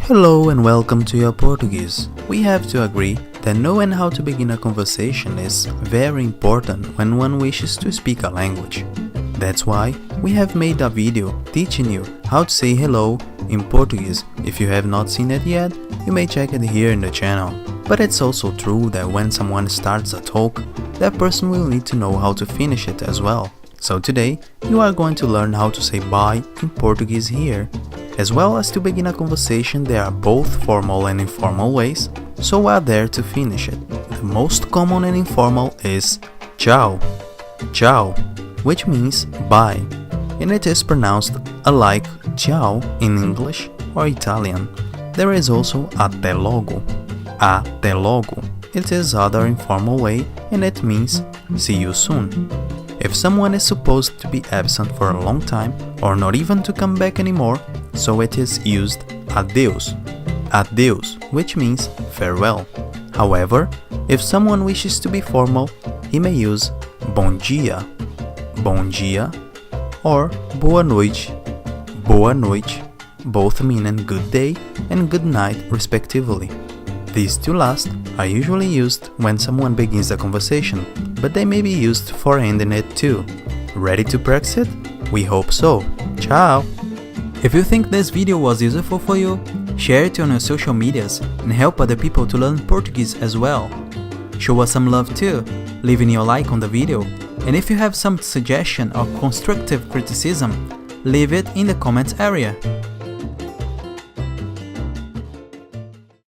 Hello and welcome to Your Portuguese. We have to agree that knowing how to begin a conversation is very important when one wishes to speak a language. That's why we have made a video teaching you how to say hello in Portuguese. If you have not seen it yet, you may check it here in the channel. But it's also true that when someone starts a talk, that person will need to know how to finish it as well. So today, you are going to learn how to say bye in Portuguese here. As well as to begin a conversation, there are both formal and informal ways, so we are there to finish it. The most common and informal is ciao, ciao, which means bye, and it is pronounced alike ciao in English or Italian. There is also até logo, até logo. It is other informal way and it means see you soon. If someone is supposed to be absent for a long time or not even to come back anymore, so it is used adeus, adeus, which means farewell. However, if someone wishes to be formal, he may use bom dia, or boa noite, boa noite, both meaning good day and good night respectively. These two last are usually used when someone begins a conversation, but they may be used for ending it too. Ready to practice it? We hope so. Ciao! If you think this video was useful for you, share it on your social medias and help other people to learn Portuguese as well. Show us some love too, leaving your like on the video, and if you have some suggestion or constructive criticism, leave it in the comments area.